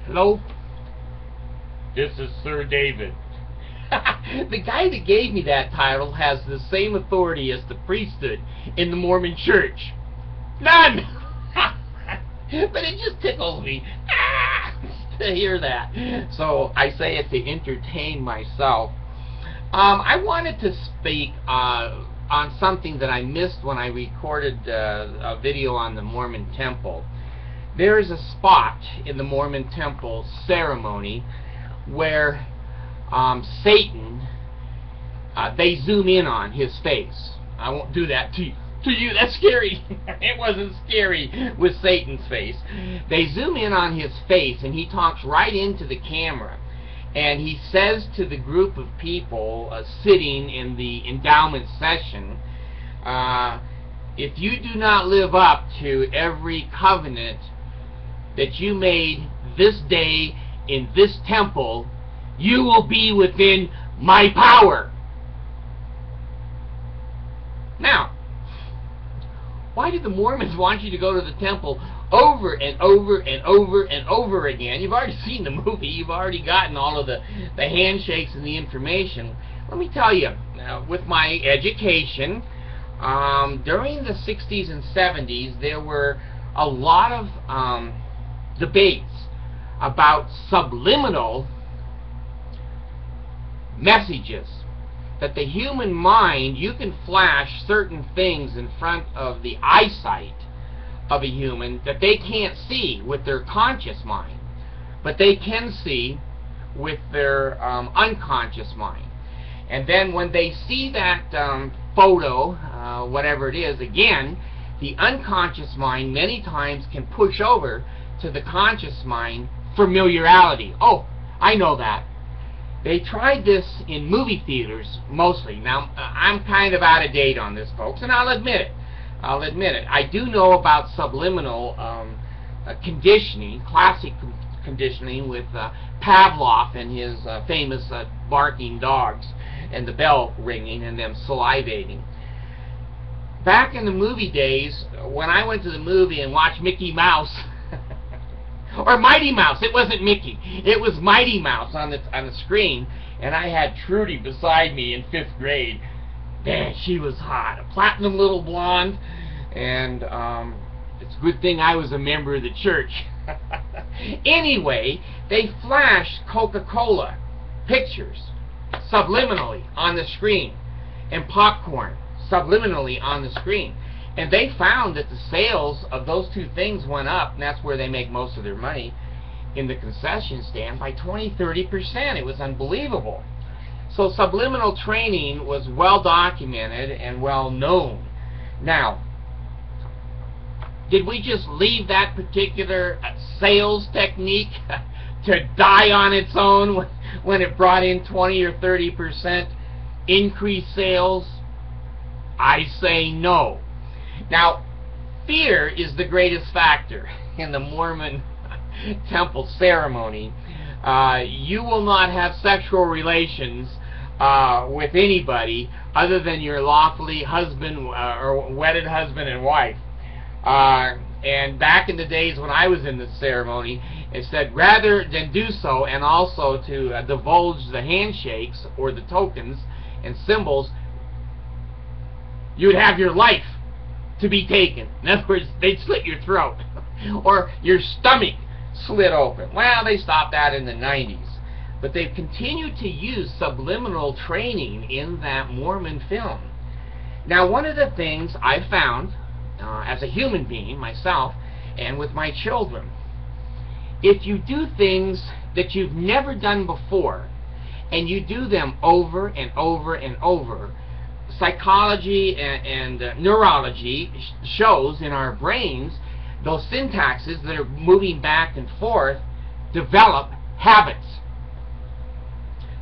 Hello? This is Sir David. The guy that gave me that title has the same authority as the priesthood in the Mormon church. None! But it just tickles me to hear that. So I say it to entertain myself. I wanted to speak on something that I missed when I recorded a video on the Mormon temple. There is a spot in the Mormon temple ceremony where Satan, they zoom in on his face. I won't do that to you. That's scary. It wasn't scary with Satan's face. They zoom in on his face, and he talks right into the camera. And he says to the group of people sitting in the endowment session, if you do not live up to every covenant that you made this day in this temple, you will be within my power. Now, why did the Mormons want you to go to the temple over and over and over and over again? You've already seen the movie. You've already gotten all of the handshakes and the information. Let me tell you, with my education, during the 60s and 70s, there were a lot of debates about subliminal messages. That the human mind, you can flash certain things in front of the eyesight of a human that they can't see with their conscious mind, but they can see with their unconscious mind. And then when they see that photo, whatever it is, again, the unconscious mind many times can push over to the conscious mind familiarity. Oh, I know that. They tried this in movie theaters mostly. Now, I'm kind of out of date on this, folks, and I'll admit it. I do know about subliminal conditioning, classic conditioning with Pavlov and his famous barking dogs and the bell ringing and them salivating. Back in the movie days, when I went to the movie and watched Mickey Mouse, or Mighty Mouse. It wasn't Mickey. It was Mighty Mouse on the screen, and I had Trudy beside me in 5th grade. Man, she was hot. A platinum little blonde, and it's a good thing I was a member of the church. Anyway, they flashed Coca-Cola pictures subliminally on the screen, and popcorn subliminally on the screen. And they found that the sales of those two things went up, and that's where they make most of their money, in the concession stand by 20–30%. It was unbelievable. So subliminal training was well documented and well known. Now, did we just leave that particular sales technique to die on its own when it brought in 20 or 30% increased sales? I say no. Now, fear is the greatest factor in the Mormon temple ceremony. You will not have sexual relations with anybody other than your lawfully husband or wedded husband and wife. And back in the days when I was in the ceremony, it said rather than do so and also to divulge the handshakes or the tokens and symbols, you would have your life to be taken. In other words, they'd slit your throat or your stomach slit open. Well, they stopped that in the 90s. But they've continued to use subliminal training in that Mormon film. Now, one of the things I found as a human being, myself, and with my children, if you do things that you've never done before, and you do them over and over and over, psychology and neurology shows in our brains those syntaxes that are moving back and forth develop habits.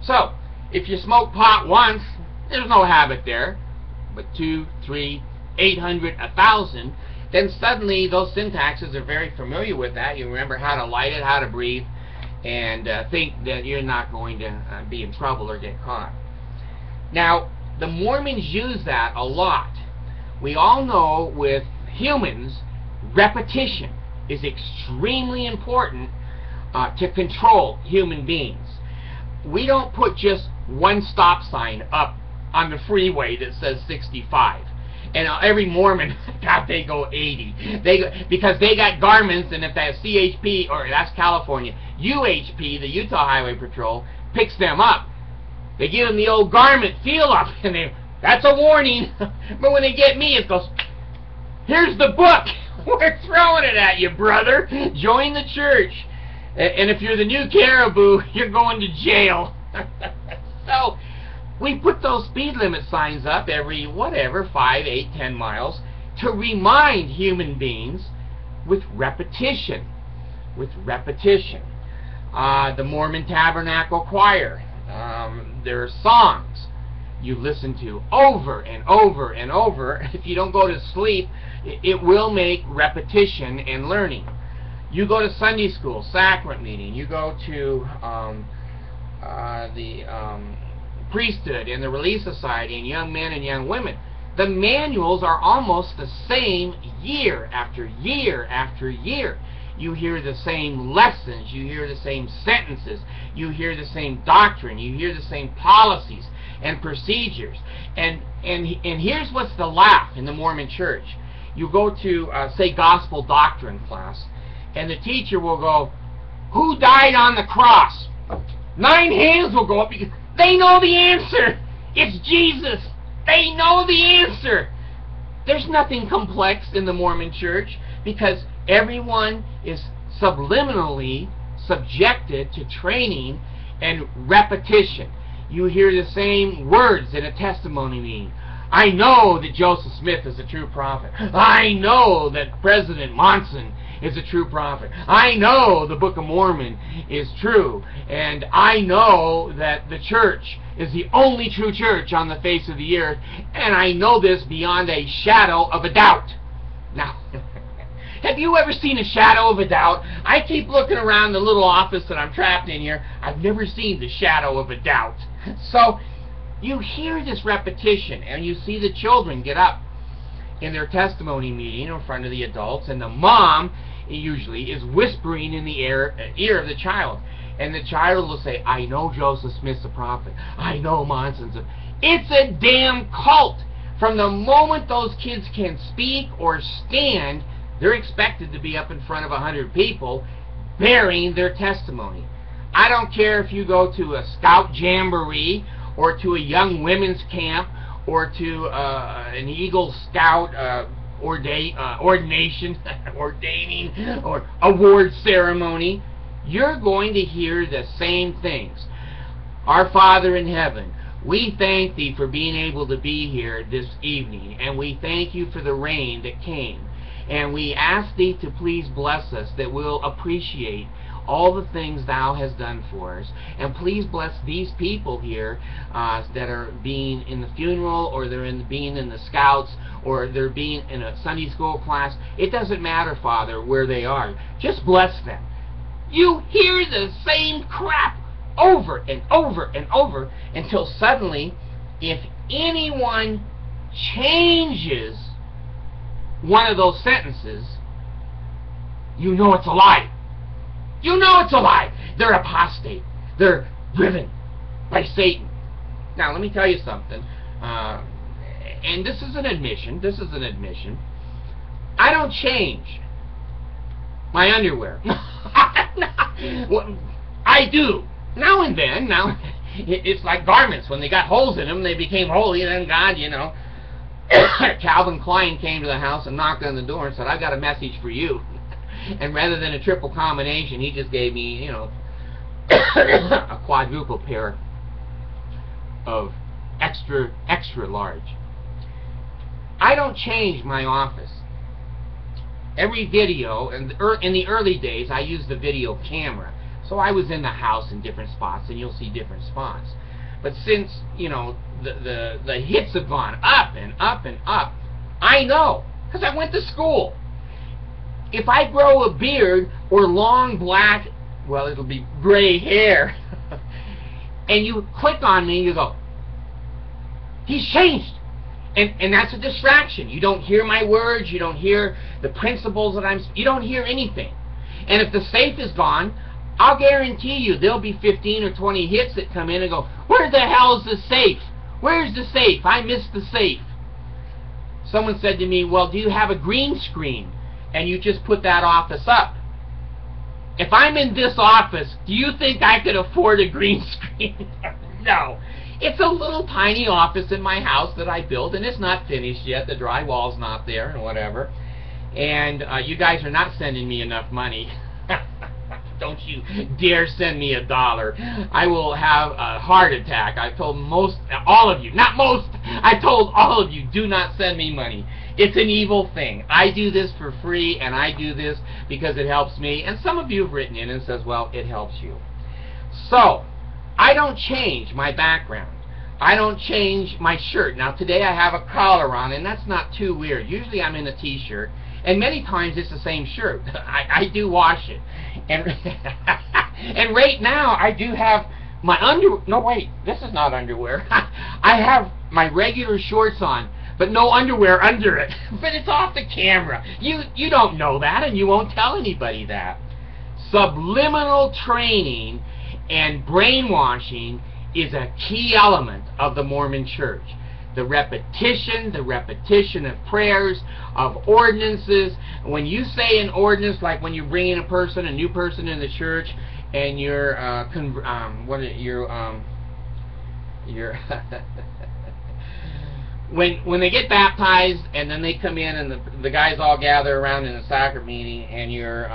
So, if you smoke pot once, there's no habit there, but 2, 3, 800, 1,000, then suddenly those syntaxes are very familiar with that. You remember how to light it, how to breathe, and think that you're not going to be in trouble or get caught. Now, the Mormons use that a lot. We all know with humans, repetition is extremely important to control human beings. We don't put just one stop sign up on the freeway that says 65. And every Mormon, God, they go 80. Because they got garments, and if that's CHP, or that's California, UHP, the Utah Highway Patrol, picks them up. They give them the old garment feel up, and that's a warning. But when they get me, it goes, here's the book. We're throwing it at you, brother. Join the church. And if you're the new caribou, you're going to jail. So we put those speed limit signs up every, 5, 8, 10 miles to remind human beings with repetition. With repetition. The Mormon Tabernacle Choir, their songs you listen to over and over and over. If you don't go to sleep, it will make repetition and learning. You go to Sunday school, sacrament meeting, you go to the priesthood and the Relief Society and young men and young women. The manuals are almost the same year after year after year. You hear the same lessons, you hear the same sentences, you hear the same doctrine, you hear the same policies and procedures. And here's what's the laugh in the Mormon church. You go to, say, gospel doctrine class, and the teacher will go, who died on the cross? 9 hands will go up because they know the answer. It's Jesus. They know the answer. There's nothing complex in the Mormon church because everyone is subliminally subjected to training and repetition. You hear the same words in a testimony meeting. I know that Joseph Smith is a true prophet. I know that President Monson is a true prophet. I know the Book of Mormon is true. And I know that the church is the only true church on the face of the earth. And I know this beyond a shadow of a doubt. Now, have you ever seen a shadow of a doubt? I keep looking around the little office that I'm trapped in here. I've never seen the shadow of a doubt. So, you hear this repetition, and you see the children get up in their testimony meeting in front of the adults, and the mom usually is whispering in the ear of the child. And the child will say, I know Joseph Smith's a prophet. I know Monson's a... It's a damn cult. From the moment those kids can speak or stand, they're expected to be up in front of 100 people bearing their testimony. I don't care if you go to a scout jamboree or to a young women's camp or to an Eagle Scout ordination, ordaining, or award ceremony. You're going to hear the same things. Our Father in heaven, we thank Thee for being able to be here this evening, and we thank You for the rain that came. And we ask Thee to please bless us, that we'll appreciate all the things Thou hast done for us. And please bless these people here that are being in the funeral, or they're being in the scouts, or they're being in a Sunday school class. It doesn't matter, Father, where they are. Just bless them. You hear the same crap over and over and over until suddenly, if anyone changes one of those sentences, you know it's a lie. You know it's a lie. They're apostate. They're driven by Satan. Now, let me tell you something. And this is an admission. This is an admission. I don't change my underwear. Well, I do. Now and then. Now, it's like garments. When they got holes in them, they became holy. And then God, you know, Calvin Klein came to the house and knocked on the door and said, I've got a message for you. And rather than a triple combination, he just gave me, you know, a quadruple pair of extra large. I don't change my office. Every video, in the early days, I used the video camera. So I was in the house in different spots, and you'll see different spots. But since, you know, the hits have gone up and up and up, I know, because I went to school. If I grow a beard or long black, well, it'll be gray hair, and you click on me, you go, he's changed. And that's a distraction. You don't hear my words, you don't hear the principles that you don't hear anything. And if the safe is gone, I'll guarantee you there'll be 15 or 20 hits that come in and go, where the hell's the safe? Where's the safe? I missed the safe. Someone said to me, well, do you have a green screen and you just put that office up? If I'm in this office, do you think I could afford a green screen? No. It's a little tiny office in my house that I built, and it's not finished yet. The drywall's not there and whatever. And you guys are not sending me enough money. Don't you dare send me $1. I will have a heart attack. I've told all of you, not most, I told all of you, do not send me money. It's an evil thing. I do this for free, and I do this because it helps me. And some of you have written in and says, well, it helps you. So, I don't change my background. I don't change my shirt. Now, today I have a collar on, and that's not too weird. Usually I'm in a t-shirt. And many times it's the same shirt. I do wash it. And and right now I do have my no wait, this is not underwear. I have my regular shorts on, but no underwear under it. But it's off the camera. You don't know that, and you won't tell anybody that. Subliminal training and brainwashing is a key element of the Mormon Church. The repetition of prayers, of ordinances. When you say an ordinance, like when you bring in a new person in the church, and you're when they get baptized, and then they come in, and the guys all gather around in a sacrament meeting, and you're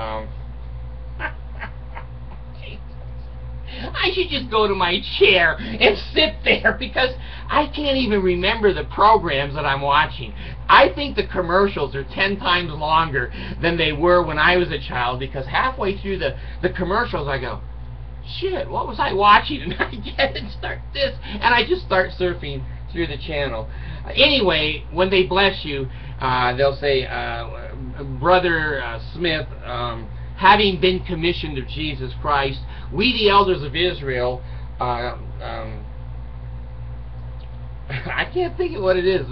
I should just go to my chair and sit there, because I can't even remember the programs that I'm watching. I think the commercials are 10 times longer than they were when I was a child, because halfway through the commercials I go, shit, what was I watching? And I get it, start this, and I just start surfing through the channel. Anyway, when they bless you, they'll say, Brother Smith, having been commissioned of Jesus Christ, we the elders of Israel, I can't think of what it is,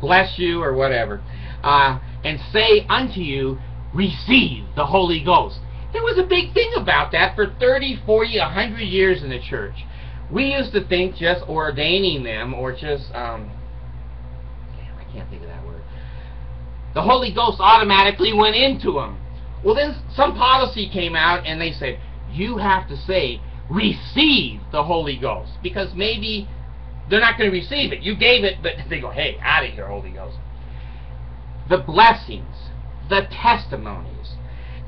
bless you or whatever, and say unto you, receive the Holy Ghost. There was a big thing about that for 30, 40, 100 years in the church. We used to think just ordaining them, or just, I can't think of that word, the Holy Ghost automatically went into them. Well, then some policy came out, and they said, you have to say, receive the Holy Ghost, because maybe they're not going to receive it. You gave it, but they go, hey, out of here, Holy Ghost. The blessings, the testimonies,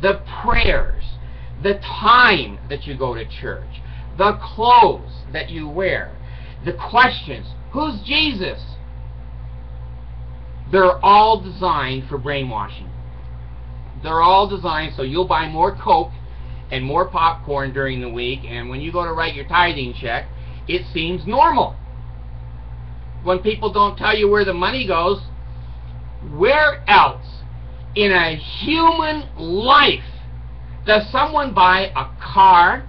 the prayers, the time that you go to church, the clothes that you wear, the questions, who's Jesus? They're all designed for brainwashing. They're all designed so you'll buy more Coke and more popcorn during the week, and when you go to write your tithing check, it seems normal. When people don't tell you where the money goes, where else in a human life does someone buy a car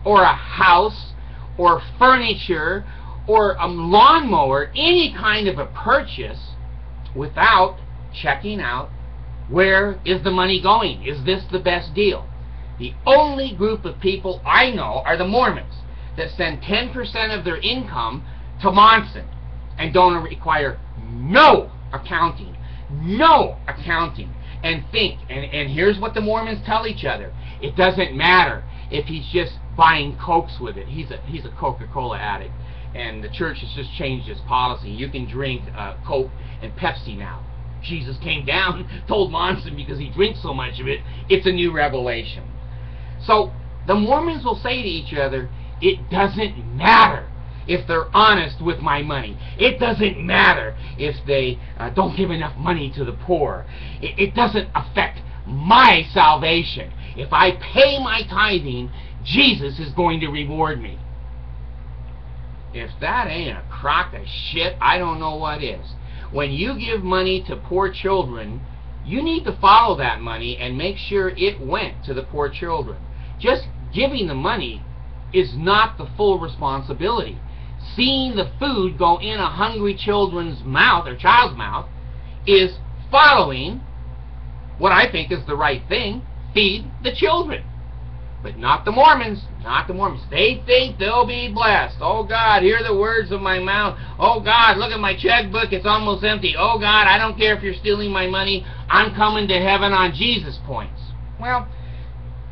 or a house or furniture or a lawnmower, any kind of a purchase, without checking out where is the money going? Is this the best deal? The only group of people I know are the Mormons that send 10% of their income to Monson and don't require no accounting, and think. And here's what the Mormons tell each other: it doesn't matter if he's just buying Cokes with it. He's a Coca-Cola addict, and the church has just changed its policy. You can drink Coke and Pepsi now. Jesus came down, told Monson, because he drinks so much of it, it's a new revelation. So the Mormons will say to each other, it doesn't matter if they're honest with my money. It doesn't matter if they don't give enough money to the poor. It doesn't affect my salvation. If I pay my tithing, Jesus is going to reward me. If that ain't a crock of shit, I don't know what is. When you give money to poor children, you need to follow that money and make sure it went to the poor children. Just giving the money is not the full responsibility. Seeing the food go in a hungry children's mouth, or child's mouth, is following what I think is the right thing. Feed the children. But not the Mormons. Not the Mormons. They think they'll be blessed. Oh, God, hear the words of my mouth. Oh, God, look at my checkbook. It's almost empty. Oh, God, I don't care if you're stealing my money. I'm coming to heaven on Jesus points. Well,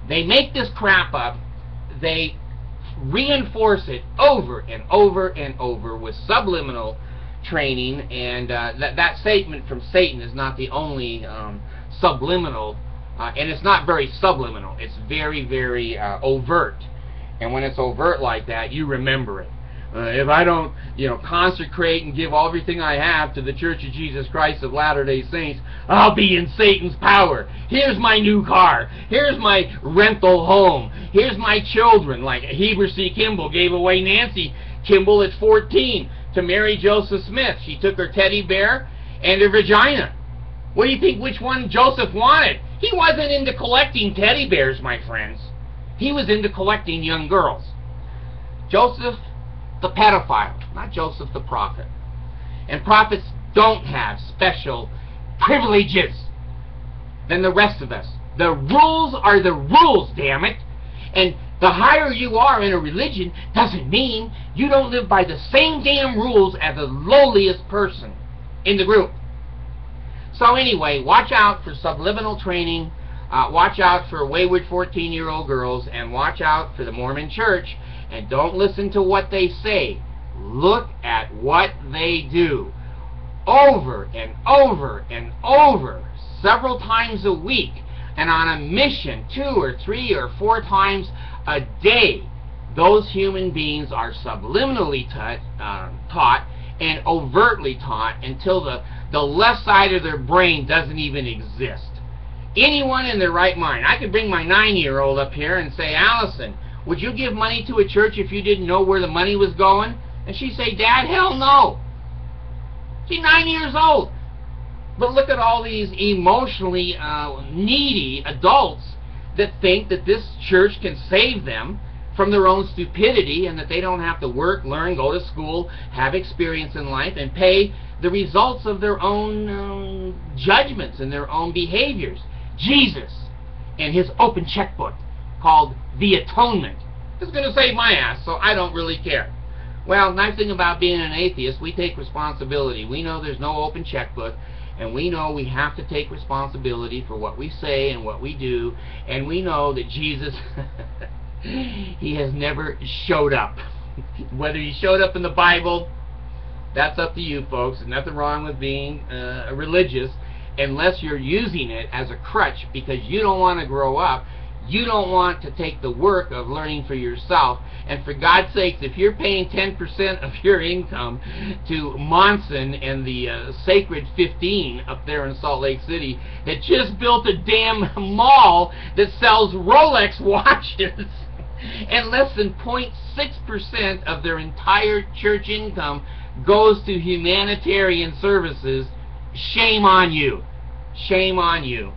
they make this crap up. They reinforce it over and over and over with subliminal training. And that statement from Satan is not the only subliminal. And it's not very subliminal. It's very, very overt. And when it's overt like that, you remember it. If I don't, consecrate and give everything I have to the Church of Jesus Christ of Latter-day Saints, I'll be in Satan's power. Here's my new car. Here's my rental home. Here's my children. Like Heber C. Kimball gave away Nancy Kimball at 14 to marry Joseph Smith. She took her teddy bear and her vagina. What do you think which one Joseph wanted? He wasn't into collecting teddy bears, my friends. He was into collecting young girls. Joseph the pedophile, not Joseph the prophet. And prophets don't have special privileges than the rest of us. The rules are the rules, damn it. And the higher you are in a religion doesn't mean you don't live by the same damn rules as the lowliest person in the group. So anyway, watch out for subliminal training, watch out for wayward 14-year-old girls, and watch out for the Mormon Church, and don't listen to what they say. Look at what they do. Over and over and over, several times a week, and on a mission 2 or 3 or 4 times a day, those human beings are subliminally taught and overtly taught until the left side of their brain doesn't even exist. Anyone in their right mind. I could bring my 9-year-old up here and say, Allison, would you give money to a church if you didn't know where the money was going? And she'd say, Dad, hell no. She's 9 years old. But look at all these emotionally needy adults that think that this church can save them from their own stupidity and that they don't have to work, learn, go to school, have experience in life, and pay the results of their own judgments and their own behaviors. Jesus and his open checkbook called the atonement is going to save my ass, so I don't really care. Well, nice thing about being an atheist, we take responsibility. We know there's no open checkbook, and we know we have to take responsibility for what we say and what we do, and we know that Jesus, he has never showed up. Whether he showed up in the Bible, that's up to you folks. There's nothing wrong with being religious unless you're using it as a crutch because you don't want to grow up. You don't want to take the work of learning for yourself. And for God's sakes, if you're paying 10% of your income to Monson and the Sacred 15 up there in Salt Lake City that just built a damn mall that sells Rolex watches, and less than 0.6% of their entire church income goes to humanitarian services, shame on you. Shame on you.